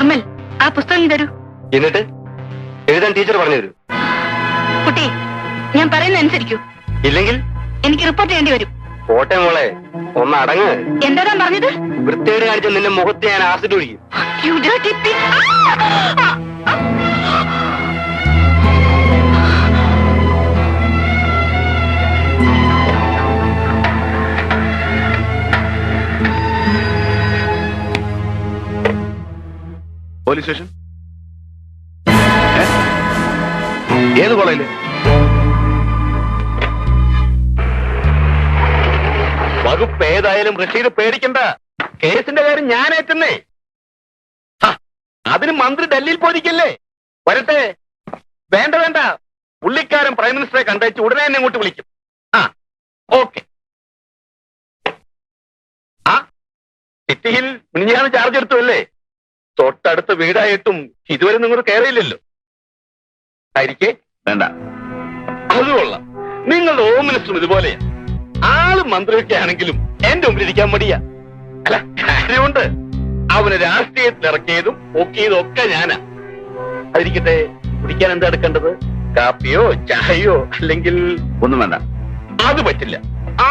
നിർമ്മൽ, ആ പുസ്തകം തരൂ. എന്നിട്ട് എഴുതാൻ ടീച്ചർ പറഞ്ഞു തരൂ. കുട്ടി, ഞാൻ പറയുന്ന അനുസരിക്കൂ, ഇല്ലെങ്കിൽ എനിക്ക് റിപ്പോർട്ട് ചെയ്യേണ്ടി വരും. പോട്ടെ മോളെ, ഒന്ന് അടങ്ങ്. എന്താ താൻ പറഞ്ഞത്? വൃത്തിയോട് കാണിച്ച നിന്റെ മുഖത്ത് ഞാൻ ആസിഡ് ഒഴിക്കും. You dirty pig. Police station ഏത് കോളേജില്? വകുപ്പ് ഏതായാലും റഷീദ് പേടിക്കണ്ട, കേസിന്റെ കാര്യം ഞാനേറ്റുന്നേ. അതിന് മന്ത്രി ഡൽഹിയിൽ പോയിരിക്കല്ലേ, വരട്ടെ. വേണ്ട വേണ്ട, പുള്ളിക്കാരൻ പ്രൈം മിനിസ്റ്ററെ കണ്ടേച്ച് ഉടനെ തന്നെ ഇങ്ങോട്ട് വിളിക്കും. ഓക്കെ. സിറ്റിയിൽ മിനിഞ്ഞാന്ന് ചാർജ് എടുത്തു അല്ലേ? തൊട്ടടുത്ത വീടായിട്ടും ഇതുവരെ നിങ്ങൾ കയറിയില്ലല്ലോ. ആയിരിക്കേ? വേണ്ട. അത് കൊള്ളാം, നിങ്ങളുടെ ഹോം മിനിസ്റ്ററും ഇതുപോലെയാ. ആള് മന്ത്രിയൊക്കെ ആണെങ്കിലും എന്റെ മുമ്പിൽ ഇരിക്കാൻ മടിയാ. അല്ല, കാര്യമുണ്ട്. അവന് രാഷ്ട്രീയത്തിൽ ഇറക്കിയതും ഒക്കിയതും ഒക്കെ ഞാനാ. അതിരിക്കട്ടെ, കുടിക്കാൻ എന്താ എടുക്കേണ്ടത്? കാപ്പിയോ ചായയോ അല്ലെങ്കിൽ? ഒന്നും വേണ്ട. അത് പറ്റില്ല.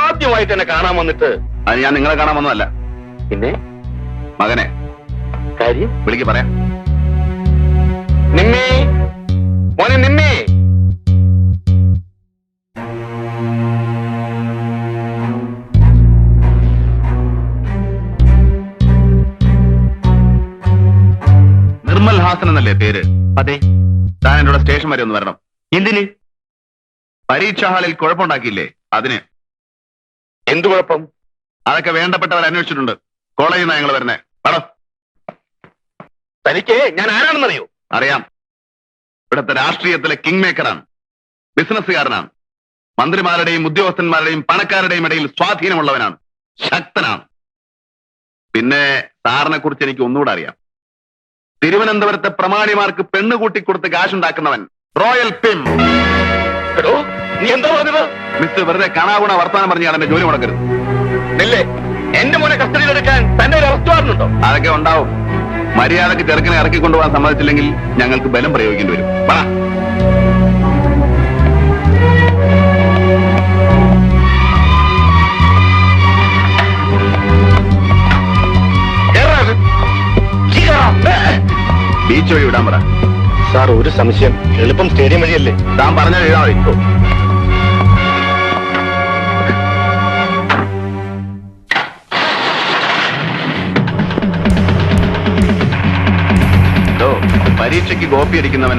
ആദ്യമായിട്ട് എന്നെ കാണാൻ വന്നിട്ട്. അത് ഞാൻ നിങ്ങളെ കാണാൻ വന്നതല്ല. പിന്നെ മകനെ കാര്യം വിളിക്ക്, പറയാം. നിമ്മേ, മോനെ നിമ്മേ. നിർമ്മൽ ഹാസൻ എന്നല്ലേ പേര്? അതെ. താൻ എന്നോട് സ്റ്റേഷൻ വരെ ഒന്ന് വരണം. എന്തിന്? പരീക്ഷാ ഹാളിൽ കുഴപ്പമുണ്ടാക്കിയില്ലേ, അതിന്. എന്തു കുഴപ്പം? അതൊക്കെ വേണ്ടപ്പെട്ടവർ അന്വേഷിച്ചിട്ടുണ്ട്. കോളേജിൽ നിന്ന് ഞങ്ങൾ വരുന്നേ. പടം തനിക്ക് ഞാൻ ആരാണെന്നറിയോ? അറിയാം. ഇവിടുത്തെ രാഷ്ട്രീയത്തിലെ കിങ് മേക്കറാണ്, ബിസിനസ്സുകാരനാണ്. മന്ത്രിമാരുടെയും ഉദ്യോഗസ്ഥന്മാരുടെയും പണക്കാരുടെയും ഇടയിൽ സ്വാധീനമുള്ളവനാണ്, ശക്തനാണ്. പിന്നെ സാറിനെ കുറിച്ച് എനിക്ക് ഒന്നുകൂടെ അറിയാം. തിരുവനന്തപുരത്തെ പ്രമാണിമാർക്ക് പെണ്ണ് കൂട്ടിക്കൊടുത്ത് കാശുണ്ടാക്കുന്നവൻ, റോയൽ പിം. എടോ, നീ എന്താ പറഞ്ഞത്? മിസ്റ്റർ വെറുതെ കാണാവുന്ന വർത്താനം പറഞ്ഞാൽ എന്റെ ജോലി മുടക്കരുത്. ഇല്ലേ, എന്റെ മോനെ കസ്റ്റഡിയിലെടുക്കാൻ തന്നെ ഒരു അറസ്റ്റ് വാറണ്ടുണ്ടോ? അതൊക്കെ ഉണ്ടാവും. മര്യാദക്ക് ചെറുക്കനെ ഇറക്കിക്കൊണ്ടുപോകാൻ സമ്മതിച്ചില്ലെങ്കിൽ ഞങ്ങൾക്ക് ബലം പ്രയോഗിക്കേണ്ടി വരും. പറ. ബീച്ച് വഴി വിടാൻ പറ. സാർ, ഒരു സംശയം. എളുപ്പം സ്റ്റേഡിയം വഴിയല്ലേ? താൻ പറഞ്ഞാൽ എഴുതാ മതി. പരീക്ഷയ്ക്ക് കോപ്പി അടിക്കുന്നവൻ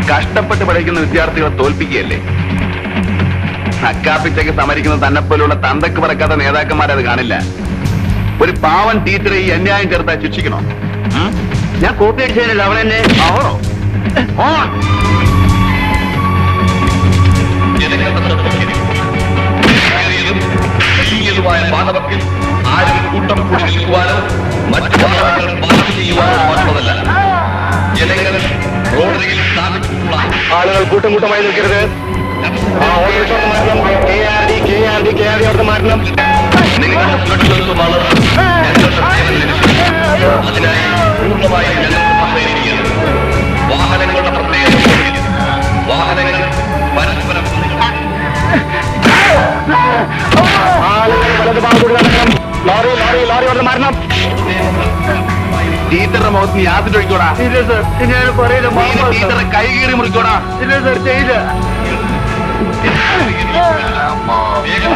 കഷ്ടപ്പെട്ട് പഠിക്കുന്ന വിദ്യാർത്ഥികളെ തോൽപ്പിക്കുകയല്ലേ? അക്കാപ്പിച്ചയ്ക്ക് സമരിക്കുന്ന തന്നെപ്പോലുള്ള തന്തക്ക് പറക്കാത്ത നേതാക്കന്മാരത് കാണില്ല. ഒരു പാവൻ ടീച്ചറെ ഈ അന്യായം ചേർത്താൽ ശിക്ഷിക്കണോ? ഞാൻ കോപ്പി അടിച്ചതിനല്ല, അവൻ എന്നെ. ആവണോ? ആരും കൂട്ടം കൂടി നിൽക്കുവാനോ മറ്റു വാഹനങ്ങൾ പാർക്ക് ചെയ്യുവാനോ മാത്രമല്ല, ജനങ്ങൾ റോഡരികിൽ സ്ഥാപിച്ചിട്ടുള്ള ആളുകൾ കൂട്ടം കൂട്ടമായി നിൽക്കരുത്. മാറ്റണം. നിങ്ങളുടെ സുരക്ഷിതത്വമാണ് ഞങ്ങളുടെ സേവന ലക്ഷ്യം. അതിനായി പൂർണ്ണമായി ഞങ്ങൾ സഹകരിക്കുന്നു. വാഹനങ്ങളുടെ പ്രത്യേകത, വാഹനങ്ങൾ പരസ്പരം ടീച്ചറുടെ മുഖത്ത് നീ ആസിഡ് ഒഴിക്കോടാ. ടീച്ചറെ കൈ കീറി മുറിക്കോടാ.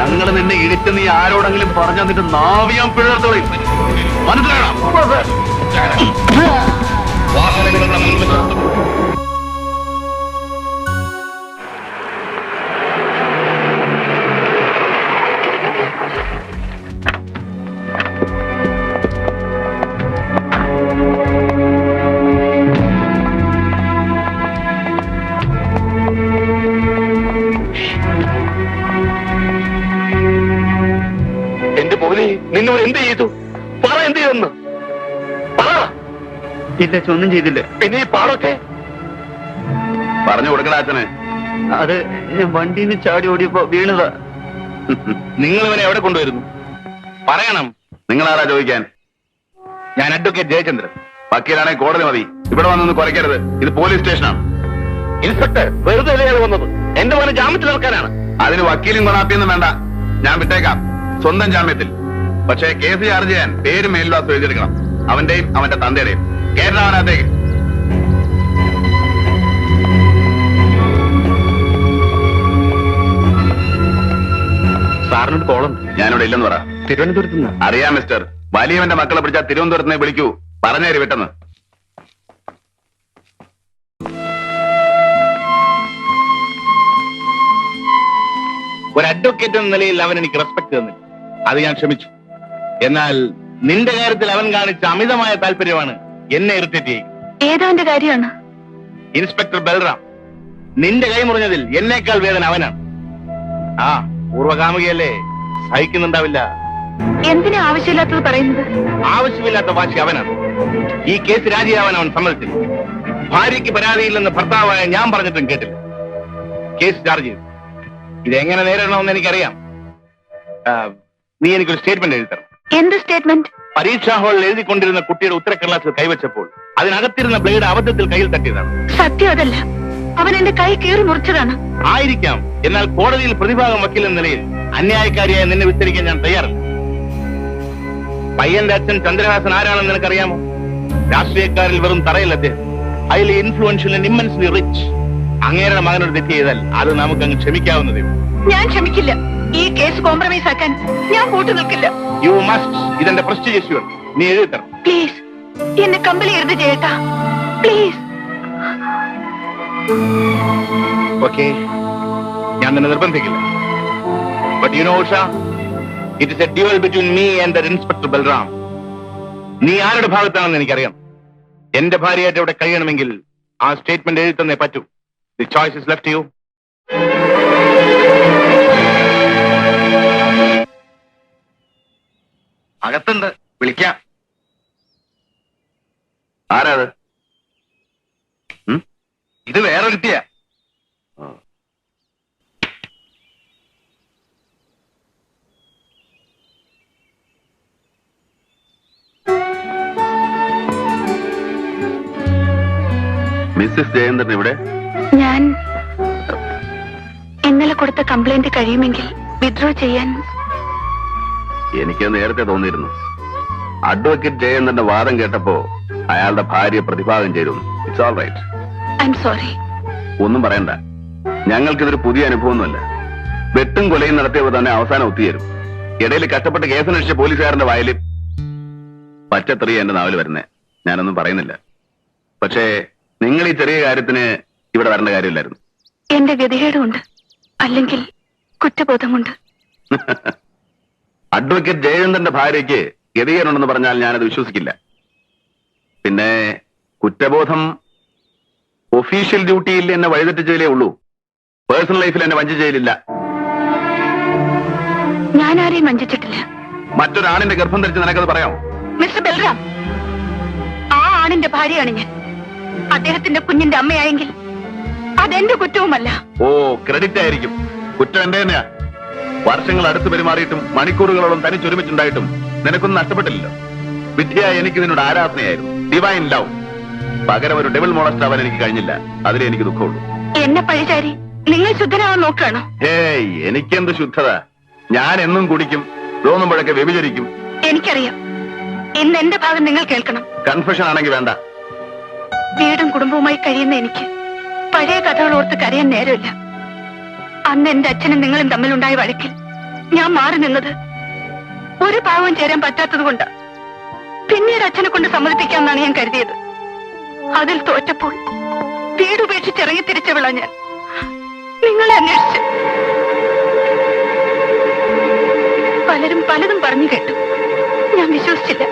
ഞങ്ങൾ നിന്നെ ഇടിച്ച് നീ ആരോടെങ്കിലും പറഞ്ഞു തന്നിട്ട് നാവിയാൻ പിഴർത്തോളി. മനസ്സിലാകണം. വാഹനങ്ങളുടെ മുൻപിൽ നിന്നോട് എന്ത് ചെയ്തു? പറ, എന്ത് ചെയ്തെന്ന് പറ. ഇല്ല, ഒന്നും ചെയ്തില്ല. പിന്നെ ഈ പാടൊക്കെ പറഞ്ഞു കൊടുക്കടാ അച്ഛന്. അത് ഞാൻ വണ്ടിയിൽ നിന്ന് ചാടി ഓടിയപ്പോ വീണതാ. നിങ്ങൾ ഇവനെ എവിടെ കൊണ്ടുവരുന്നു? പറയണം. നിങ്ങളാരാ ചോദിക്കാൻ? ഞാൻ അഡ്വക്കേറ്റ് ജയചന്ദ്രൻ. വക്കീലാണെങ്കിൽ കോടതി മതി. ഇവിടെ വന്നൊന്ന് കുറയ്ക്കരുത്. ഇത് പോലീസ് സ്റ്റേഷനാണ്. ഇൻസ്പെക്ടർ വെറുതെ അല്ലേ വന്നത്? എന്റെ മോനെ ജാമ്യത്തിൽ ഇറക്കാനാണ്. അതിന് വക്കീലും കൊണാപ്പിയൊന്നും വേണ്ട. ഞാൻ വിട്ടേക്കാം സ്വന്തം ജാമ്യത്തിൽ. പക്ഷേ കേസ് ചാർജ് ചെയ്യാൻ പേര് മേൽവാസം എഴുതിയെടുക്കണം. അവന്റെയും അവന്റെ തന്തയുടെയും. കേരളാവനകത്തേക്ക്. സാറിനോട് കോളുണ്ട്. ഞാനിവിടെ ഇല്ലെന്ന് പറ. തിരുവനന്തപുരത്ത് നിന്ന്. അറിയാം മിസ്റ്റർ. വലിയവന്റെ മക്കളെ പിടിച്ചാൽ തിരുവനന്തപുരത്ത് വിളിക്കൂ. പറഞ്ഞേര് വിട്ടെന്ന്. ഒരു അഡ്വക്കേറ്റ് എന്ന നിലയിൽ അവൻ എനിക്ക് റെസ്പെക്ട് തന്നില്ല. അത് ഞാൻ ക്ഷമിച്ചു. എന്നാൽ നിന്റെ കാര്യത്തിൽ അവൻ കാണിച്ച അമിതമായ താല്പര്യമാണ് എന്നെ ഇറിറ്റേറ്റ് ചെയ്യുന്നത്. ഏതവന്റെ കാര്യമാണ്? ഇൻസ്പെക്ടർ ബൽറാം, നിന്റെ കൈ മുറിഞ്ഞതിൽ എന്നേക്കാൾ വേദന അവനാണ്. ആ പൂർവകാമുകയല്ലേ, സഹിക്കുന്നുണ്ടാവില്ല. എന്തിനാ ആവശ്യമില്ലാത്തത് പറയുന്നത്? ആവശ്യമില്ലാത്ത വാശി അവനാണ്. ഈ കേസ് രാജിയാവാൻ അവൻ സമ്മതിച്ചില്ല. ഭാര്യയ്ക്ക് പരാതിയില്ലെന്ന് ഭർത്താവായ ഞാൻ പറഞ്ഞിട്ടും കേട്ടില്ല. കേസ് ചാർജ് ചെയ്തു. ഇതെങ്ങനെ നേരിടണമെന്ന് എനിക്കറിയാം. നീ എനിക്കൊരു സ്റ്റേറ്റ്മെന്റ് എഴുതി തരണം. എന്ത് സ്റ്റേറ്റ്മെന്റ്? പരീക്ഷാ ഹാളിൽ എഴുതിക്കൊണ്ടിരുന്ന കുട്ടിയുടെ ഉത്തരക്കടലാസിൽ കൈവച്ചപ്പോൾ അതിനകത്തിരുന്ന ബ്ലേഡ് അബദ്ധത്തിൽ കയ്യിൽ തട്ടിയതാണ്. സത്യം അതല്ല. അവൻ എന്റെ കൈ കീറി മുറിച്ചതാണ്. ആയിരിക്കാം. എന്നാൽ കോടതിയിൽ പ്രതിഭാഗം വക്കീൽ എന്ന നിലയിൽ അന്യായക്കാരിയായ നിന്നെ വിസ്തരിക്കാൻ ഞാൻ തയ്യാറല്ല. പയ്യന്റെ അച്ഛൻ ചന്ദ്രഹാസൻ ആരാണെന്ന് നിനക്കറിയാമോ? രാഷ്ട്രീയക്കാരിൽ വെറും തറയില്ല അദ്ദേഹം. Highly influential and immensely rich. അങ്ങേരുടെ മകനോട് തെറ്റ് ചെയ്താൽ അത് നമുക്ക് അങ്ങ് ക്ഷമിക്കാവുന്നതേ ഉള്ളൂ. ഞാൻ ക്ഷമിക്കില്ല. ഈ കേസ് കോംപ്രമൈസ് ആക്കാൻ ഞാൻ കൂട്ടു നിൽക്കില്ല. You must. ഇതെന്റെ പ്രസ്റ്റീജ് ഇഷ്യൂ. നീ എഴുതി തരണം. പ്ലീസ് എന്നെ കമ്പലി എഴുതി ചെയ്യട്ടാ. പ്ലീസ്. ഓക്കെ, ഞാൻ നിന്നെ നിർബന്ധിക്കില്ല. But you know Usha, it is a duel between me and the inspector Balram. നീ ആരുടെ ഭാഗത്താണെന്ന് എനിക്കറിയാം. എന്റെ ഭാര്യയായിട്ട് ഇവിടെ കഴിയണമെങ്കിൽ ആ സ്റ്റേറ്റ്മെന്റ് എഴുതി തന്നേ പറ്റൂ. The choice is left you. അകത്തുണ്ട്, വിളിക്കാം. ആരാത്? ഇത് വേറെ കിട്ടിയ മിസ്സസ് ജയന്തൻ ഇവിടെ? ഞാൻ ഇന്നലെ കൊടുത്ത കംപ്ലൈന്റ് കഴിയുമെങ്കിൽ വിത്ഡ്രോ ചെയ്യാൻ. എനിക്ക് നേരത്തെ തോന്നിയിരുന്നു. അഡ്വക്കേറ്റ് ജയന്തന്റെ വാദം കേട്ടപ്പോ അയാളുടെ ഭാര്യ പ്രതിഭാഗം ചെയ്തിരുന്നു. It's all right. I'm sorry. ഒന്നും പറയണ്ട. ഞങ്ങൾക്കിതൊരു പുതിയ അനുഭവമൊന്നുമല്ല. വെട്ടും കൊലയും നടത്തിയവർ തന്നെ അവസാനം ഒത്തുചേരും. ഇടയിൽ കഷ്ടപ്പെട്ട് കേസന്വേഷിച്ച പോലീസുകാരന്റെ വായില് പച്ചത്തെറിയ എന്റെ നാവിൽ വരുന്നേ. ഞാനൊന്നും പറയുന്നില്ല. പക്ഷേ നിങ്ങൾ ഈ ചെറിയ കാര്യത്തിന് ഇവിടെ വരേണ്ട കാര്യമില്ലായിരുന്നു. എന്റെ ഗതികേടുമുണ്ട്, അല്ലെങ്കിൽ കുറ്റബോധമുണ്ട്. അഡ്വക്കേറ്റ് ജയചന്ദ്രന്റെ ഭാര്യയ്ക്ക് ഗതികേടുണ്ടെന്ന് പറഞ്ഞാൽ ഞാനത് വിശ്വസിക്കില്ല. പിന്നെ കുറ്റബോധം ഒഫീഷ്യൽ ഡ്യൂട്ടിയിൽ എന്നെ വഴിതെറ്റിച്ചതിലേ ഉള്ളൂ. പേഴ്സണൽ ലൈഫിൽ എന്നെ വഞ്ചിച്ചതിലില്ല. ഞാൻ ആരെയും വഞ്ചിച്ചിട്ടില്ല. മറ്റൊരാണിന്റെ ഗർഭം ധരിച്ച് നിനക്കത് പറയാം? മിസ്റ്റർ ബൽറാം, ആ ആണിന്റെ ഭാര്യയാണ് ഞാൻ. അദ്ദേഹത്തിന്റെ കുഞ്ഞിന്റെ അമ്മയായെങ്കിൽ അതെന്റെ കുറ്റവുമല്ല. ഓ, ക്രെഡിറ്റ് ആയിരിക്കും. കുറ്റം എന്റെ തന്നെയാ. വർഷങ്ങൾ അടുത്ത് പെരുമാറിയിട്ടും മണിക്കൂറുകളോളം തനിച്ചൊരുമിച്ചുണ്ടായിട്ടും നിനക്കൊന്നും നഷ്ടപ്പെട്ടില്ലല്ലോ. വിദ്യയായി എനിക്ക് നിന്നോട് ആരാധനയായിരുന്നു. Divine love. പകരം ഒരു ഡെവിൾ മോളസ്റ്റ് ആവാൻ എനിക്ക് കഴിഞ്ഞില്ല. അതിലേ എനിക്ക് ദുഃഖമുള്ളൂ. എന്നെ പഴിചാരി നിങ്ങൾ ശുദ്ധനാവാൻ നോക്കുകയാണോ? ഹേയ്, എനിക്കെന്ത് ശുദ്ധത. ഞാൻ എന്നും കുടിക്കും, തോന്നുമ്പോഴൊക്കെ വ്യഭിചരിക്കും. എനിക്കറിയാം. ഇന്ന് എന്റെ ഭാഗം നിങ്ങൾ കേൾക്കണം. കൺഫെഷൻ ആണെങ്കിൽ വേണ്ട. വീടും കുടുംബവുമായി കഴിയുന്ന എനിക്ക് പഴയ കഥകൾ ഓർത്ത് കരയാൻ നേരമില്ല. അന്ന് എന്റെ അച്ഛനും നിങ്ങളും തമ്മിലുണ്ടായ വഴക്കിൽ ഞാൻ മാറി നിന്നത് ഒരു ഭാവവും ചേരാൻ പറ്റാത്തത് കൊണ്ട്. പിന്നീട് അച്ഛനെ കൊണ്ട് സമ്മതിപ്പിക്കാമെന്നാണ് ഞാൻ കരുതിയത്. അതിൽ തോറ്റപ്പോൾ വീടുപേക്ഷിച്ചിറങ്ങി തിരിച്ചവിള ഞാൻ നിങ്ങളെ അന്വേഷിച്ച്. പലരും പലതും പറഞ്ഞു കേട്ടു. ഞാൻ വിശ്വസിച്ചില്ല.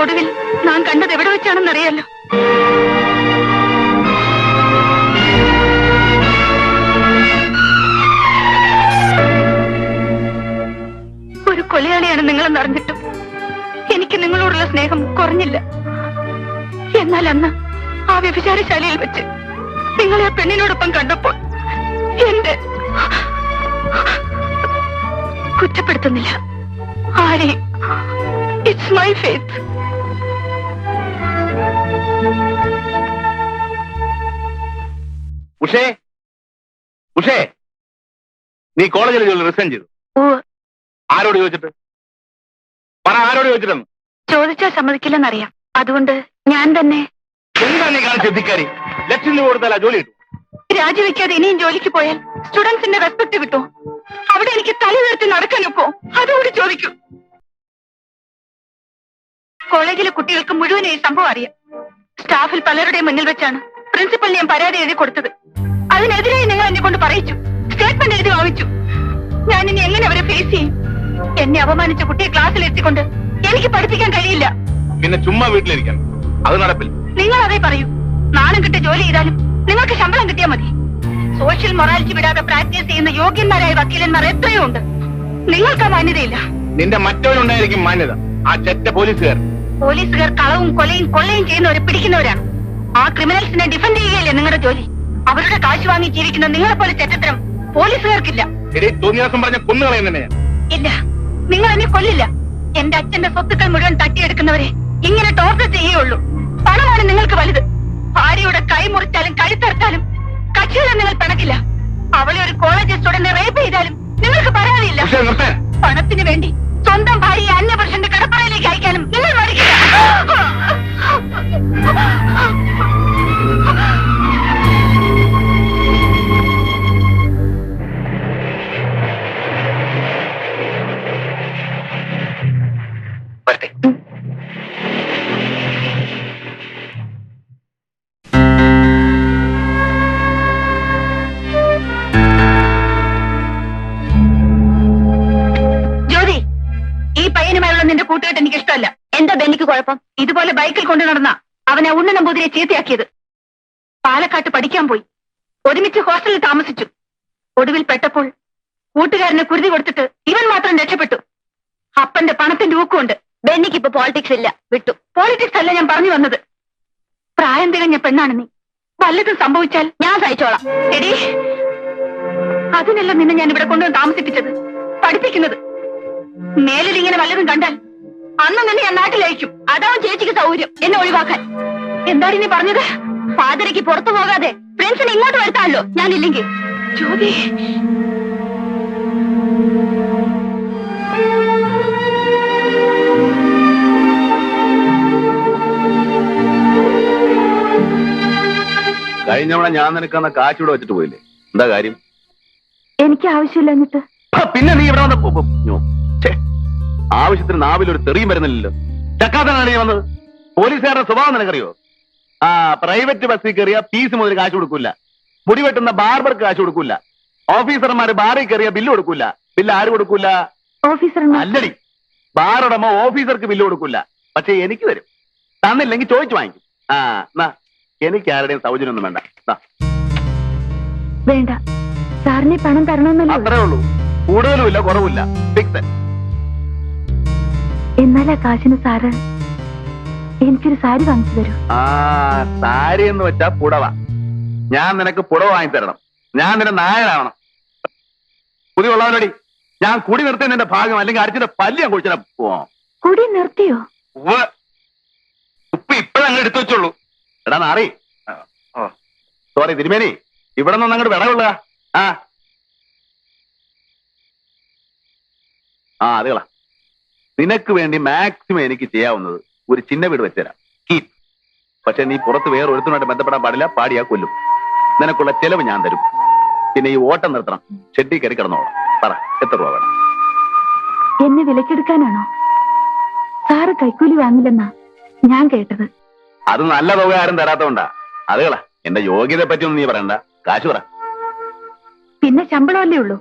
ഒടുവിൽ ഞാൻ കണ്ടത് എവിടെ വെച്ചാണെന്നറിയാലോ. ഒരു കൊലയാളിയാണ് നിങ്ങളെന്ന് അറിഞ്ഞിട്ടും എനിക്ക് നിങ്ങളോടുള്ള സ്നേഹം കുറഞ്ഞില്ല. എന്നാൽ അന്ന് ആ വ്യഭിചാരശാലയിൽ വെച്ച് നിങ്ങളെ ആ പെണ്ണിനോടൊപ്പം കണ്ടപ്പോൾ എന്റെ കുറ്റപ്പെടുത്തുന്നില്ല ആരെയും. It's my faith. ഉഷേ ഉഷേ, നീ കോളേജിൽ ജോലി റിസൈൻ ചെയ്തു. ഓ, ആരോട് ചോദിച്ചിട്ട്? പറ, ആരോട് ചോദിച്ചിട്ടെന്ന്? ചോദിച്ചാൽ സമ്മതിക്കില്ലെന്നറിയാം. അതുകൊണ്ട് ഞാൻ തന്നെ. എന്താ നീ കാണിച്ച എത്തിക്കാരി? ലക്ഷം രൂപ കൊടുത്താൽ ജോലി കിട്ടും. രാജിവെക്കാതെ ഇനിയും ജോലിക്ക് പോയാൽ സ്റ്റുഡൻസിന്റെ റെസ്പെക്ട് കിട്ടും. അവിടെ എനിക്ക് തല ഉയർത്തി നടക്കാനൊപ്പോ അതുകൂടി ചോദിക്കൂ. കോളേജിലെ കുട്ടികൾക്ക് മുഴുവൻ ഈ സംഭവം അറിയാം. സ്റ്റാഫിൽ പലരുടെയും മുന്നിൽ വെച്ചാണ് പ്രിൻസിപ്പൽ ഞാൻ പരാതി എഴുതി കൊടുത്തത്. അതിനെതിരായി നിങ്ങൾ എന്നെ കൊണ്ട് പറയിച്ചു, സ്റ്റേറ്റ്മെന്റ് എഴുതി വാങ്ങിച്ചു. ഞാൻ ഇനി എങ്ങനെ അവരെ ഫേസ് ചെയ്യും? എന്നെ അപമാനിച്ച കുട്ടിയെ ക്ലാസ്സിൽ എത്തിക്കൊണ്ട് എനിക്ക് പഠിപ്പിക്കാൻ കഴിയില്ല. പിന്നെ ചുമ്മാ വീട്ടിലിരിക്കണം, അത് നടപ്പില്ല. നിങ്ങൾ അതേ പറയൂ. നാണം കിട്ടിയ ജോലി ചെയ്താലും നിങ്ങൾക്ക് ശമ്പളം കിട്ടിയാൽ മതി. സോഷ്യൽ മൊറാലിറ്റി വിടാതെ പ്രാക്ടീസ് ചെയ്യുന്ന യോഗ്യന്മാരായ വക്കീലന്മാർ എത്രയോ ഉണ്ട്. നിങ്ങൾക്ക് ആ മാന്യതയില്ല. നിന്റെ മറ്റവനുണ്ടായിരിക്കും മാന്യത, ആ ചെറ്റ പോലീസുകാർ. പോലീസുകാർ കളവും കൊലയും ചെയ്യുന്നവരെ പിടിക്കുന്നവരാണ്. ആ ക്രിമിനൽസിനെ ഡിഫെൻഡ് ചെയ്യുകയല്ലേ നിങ്ങളുടെ ജോലി. അവരുടെ കാശ് വാങ്ങി ജീവിക്കുന്ന നിങ്ങളെ പോലെ ചെറ്റത്തരം പോലീസുകാർക്കില്ല. തോന്നിയാസം പറഞ്ഞ കൊന്നുകളയും തന്നെ. ഇല്ല, നിങ്ങൾ എന്നെ കൊല്ലില്ല. എന്റെ അച്ഛന്റെ സ്വത്തുക്കൾ മുഴുവൻ തട്ടിയെടുക്കുന്നവരെ ഇങ്ങനെ ടോർച്ചർ ചെയ്യുകയുള്ളൂ. പണമാണ് നിങ്ങൾക്ക് വലുത്. ഭാര്യയുടെ കൈ മുറിച്ചാലും കഴുത്തറുത്താലും കക്ഷികളെ നിങ്ങൾ പിണക്കില്ല. അവളെ ഒരു കോളേജ് സ്റ്റുഡന്റ് റേപ്പ് ചെയ്താലും നിങ്ങൾക്ക് പരാതിയില്ല. പണത്തിന് വേണ്ടി സ്വന്തം ഭാര്യയെ അന്യപുരുഷന്റെ കടപ്പുറയിലേക്ക് അയക്കാനും നിങ്ങൾ മടിക്കില്ല. വരട്ടെ. ജ്യോതി, ഈ പയ്യനുമായുള്ള നിന്റെ കൂട്ടുകെട്ട് എനിക്ക് ഇഷ്ടമല്ല. എന്താ ബെന്നിക്ക് കുഴപ്പം? ഇതുപോലെ ബൈക്കിൽ കൊണ്ടു നടന്ന അവനെ ഉണ്ണ നമ്പൂതിരെ ചീത്തയാക്കിയത്. പാലക്കാട്ട് പഠിക്കാൻ പോയി, ഒരുമിച്ച് ഹോസ്റ്റലിൽ താമസിച്ചു. ഒടുവിൽ പെട്ടപ്പോൾ കൂട്ടുകാരനെ കുരുതി കൊടുത്തിട്ട് ഇവൻ മാത്രം രക്ഷപ്പെട്ടു. അപ്പന്റെ പണത്തിന്റെ ഊക്കുണ്ട്. ബെന്നിക്ക് ഇപ്പൊ പോളിറ്റിക്സ് ഇല്ല, വിട്ടു. പോളിറ്റിക്സ് അല്ല ഞാൻ പറഞ്ഞു വന്നത്. പ്രായം തികഞ്ഞ പെണ്ണാണ് നീ. വല്ലതും സംഭവിച്ചാൽ ഞാൻ സഹിച്ചോളാം. എടീ, അതിനല്ല നിന്നെ ഞാൻ ഇവിടെ കൊണ്ടുവന്ന് താമസിപ്പിച്ചത്, പഠിപ്പിക്കുന്നത്. മേലിൽ ഇങ്ങനെ വല്ലതും കണ്ടാൽ അന്ന് നിന്നെ ഞാൻ നാട്ടിലയക്കും. അതാവും ചേച്ചിക്ക് സൗകര്യം എന്നെ ഒഴിവാക്കാൻ. എന്താണ് നീ പറഞ്ഞത്? ഫാദരയ്ക്ക് പുറത്തു പോകാതെ ഫ്രണ്ട്സിനെ ഇങ്ങോട്ട് വരുത്താമല്ലോ ഞാനില്ലെങ്കിൽ. ജ്യോതി, കഴിഞ്ഞവണ ഞാൻ നിനക്കന്ന കാശൂടെ വെച്ചിട്ട് പോയില്ലേ? എന്താ കാര്യം? എനിക്ക് ആവശ്യമില്ല. എന്നിട്ട് പിന്നെ നീ ഇവിടെ വന്ന് ആവശ്യത്തിന് നാവിലൊരു തെറിയും വരുന്നില്ലല്ലോ. ചക്കാത്തനാണ് നീ വന്നത്. പോലീസുകാരുടെ സ്വഭാവം നിനക്കറിയോ? പ്രൈവറ്റ് ബസ്സിൽ കയറിയ ഫീസ് മുതൽ കാശ് കൊടുക്കൂല, മുടി വെട്ടുന്ന ബാർബർക്ക് കാശ് കൊടുക്കൂല, ഓഫീസർമാര് ബാറിൽ കയറിയ ബില്ല് കൊടുക്കൂല. ബില്ല് ആര് കൊടുക്കൂല? ഓഫീസർ. അല്ലടി, ബാറുടമ ഓഫീസർക്ക് ബില്ല് കൊടുക്കൂല. പക്ഷെ എനിക്ക് തരും. തന്നില്ലെങ്കിൽ ചോദിച്ചു വാങ്ങിക്കും. എന്നാ എനിക്ക് ആരുടെയും സൗജന്യമൊന്നും വേണ്ട. വേണ്ട, സാറിന് പണം തരണമെന്നല്ലോ. അത്രേ ഉള്ളൂ, കൂടുതലും ഇല്ല കുറവില്ല. ഫിക്സ്. എന്നാൽ ആ കാശിന് സാറ് എനിക്കൊരു സാരി വാങ്ങിച്ചു തരൂ. സാരി എന്ന് വെച്ചാ പുടവ. ഞാൻ നിനക്ക് പുടവ വാങ്ങി തരണം. ഞാൻ നിന്റെ നായരാവണം. പുതിയ ഉള്ളവനോടി ഞാൻ കുടി നിർത്തി നിന്റെ ഭാഗം, അല്ലെങ്കിൽ അടിച്ചിന്റെ പല്ലി ഞാൻ കുടിച്ചാ പോവാം. കുടി നിർത്തിയോ? ഉപ്പ് ഇപ്പഴങ്ങ് എടുത്തു വെച്ചുള്ളൂ. എടാ നാറി, സോറി തിരുമേനി, ഇവിടെ നിന്ന് അങ്ങോട്ട് വിടവുള്ള. അതുകളാ. നിനക്ക് വേണ്ടി മാക്സിമം എനിക്ക് ചെയ്യാവുന്നത് ഒരു ചിന്ന വീട് വെച്ചുതരാം. കീപ്. പക്ഷെ നീ പുറത്ത് വേറെ ഒരുത്തനുമായിട്ട് ബന്ധപ്പെടാൻ പാടില്ല. പാടിയാ കൊല്ലും. നിനക്കുള്ള ചെലവ് ഞാൻ തരും. പിന്നെ ഈ ഓട്ടം നിർത്തണം. ഷെഡി കയറി കിടന്നോളാം. പറ, എത്ര രൂപ വേണം? എന്നെ വിലക്കെടുക്കാനാണോ? സാറ് കൈക്കൂലി വാങ്ങില്ലെന്നാ ഞാൻ കേട്ടത്. അത് നല്ല തുക ആരും തരാത്തോണ്ടാ. അതുകളാ. എന്റെ യോഗ്യതയെ പറ്റിയൊന്നും നീ പറയണ്ട. കാശ് പറ. പിന്നെ ശമ്പളമല്ലേ ഉള്ളൂ.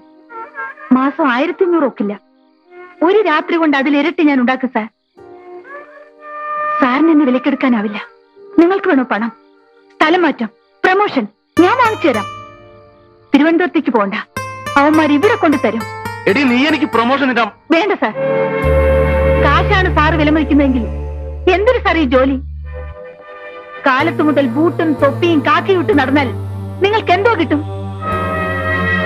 മാസം 1500 ഒക്കില്ല. ഒരു രാത്രി കൊണ്ട് അതിലിരട്ടി ഞാൻ ഉണ്ടാക്കും സാർ. സാറിന് എന്നെ വിലക്കെടുക്കാനാവില്ല. നിങ്ങൾക്ക് വേണോ പണം, സ്ഥലം മാറ്റം, പ്രമോഷൻ? ഞാൻ വാങ്ങിച്ചു തരാം. തിരുവനന്തപുരത്തേക്ക് പോണ്ട, അവന്മാർ ഇവിടെ കൊണ്ടുതരും. എടി, നീ എനിക്ക് പ്രൊമോഷൻ ഇടാം. വേണ്ട സാർ, കാശാണ് സാറ് വിലമതിക്കുന്നതെങ്കിൽ എന്തൊരു സാർ ഈ ജോലി? കാലത്ത് മുതൽ ബൂട്ടും തൊപ്പിയും കാക്കിയിട്ട് നടന്നാൽ നിങ്ങൾക്ക് എന്തോ കിട്ടും?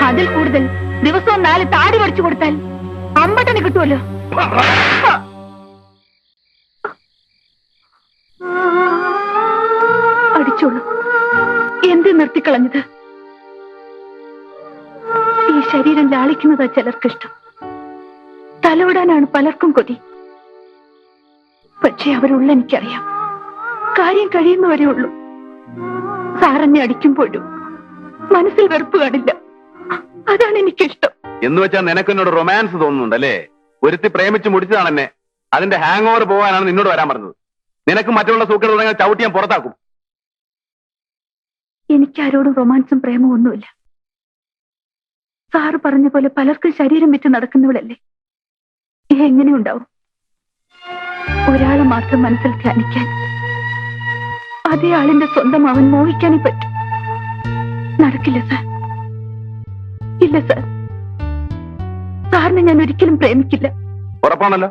അതിൽ കൂടുതൽ ദിവസവും 4 താടി പഠിച്ചു കൊടുത്താൽ അമ്പട്ടന് കിട്ടുമല്ലോ. നിർത്തിക്കളഞ്ഞത്. ഈ ശരീരം ലാളിക്കുന്നതാ ചിലർക്കിഷ്ടം, തലോടാനാണ് പലർക്കും കൊതി. പക്ഷെ അവരുള്ള എനിക്കറിയാം, കാര്യം കഴിയുന്നവരേ ഉള്ളൂ. സാറെന്നെ അടിക്കുമ്പോഴും മനസ്സിൽ വെറുപ്പ് കാണില്ല. അതാണ് എനിക്കിഷ്ടം. എന്ന് വെച്ചാൽ നിനക്കെന്നോട് റൊമാൻസ് തോന്നുന്നുണ്ടല്ലേ? ഒരുത്തി പ്രേമിച്ച് മുടിച്ചതാണ് എന്നെ. അതിന്റെ ഹാങ് ഓവർ പോകാനാണ് നിന്നോട് വരാൻ പറഞ്ഞത്. നിനക്ക് മറ്റുള്ള സൂക്കട് തുടങ്ങിയ ചവിട്ടി ഞാൻ പുറത്താക്കും. എനിക്കാരോടും റൊമാൻസും പ്രേമവും ഒന്നുമില്ല. സാറ് പറഞ്ഞ പോലെ പലർക്കും ശരീരം വിറ്റ് നടക്കുന്നവളല്ലേ. എങ്ങനെ ഉണ്ടാവും? ഒരാളെ മാത്രം മനസ്സിൽ ധ്യാനിക്കാൻ, അതേ ആളിന്റെ സ്വന്തം അവൻ മോഹിക്കാനേ പറ്റും. നടക്കില്ല സാർ. ഇല്ല സാർ, സാറിനെ ഞാൻ ഒരിക്കലും പ്രേമിക്കില്ല. ഉറപ്പാണല്ലോ?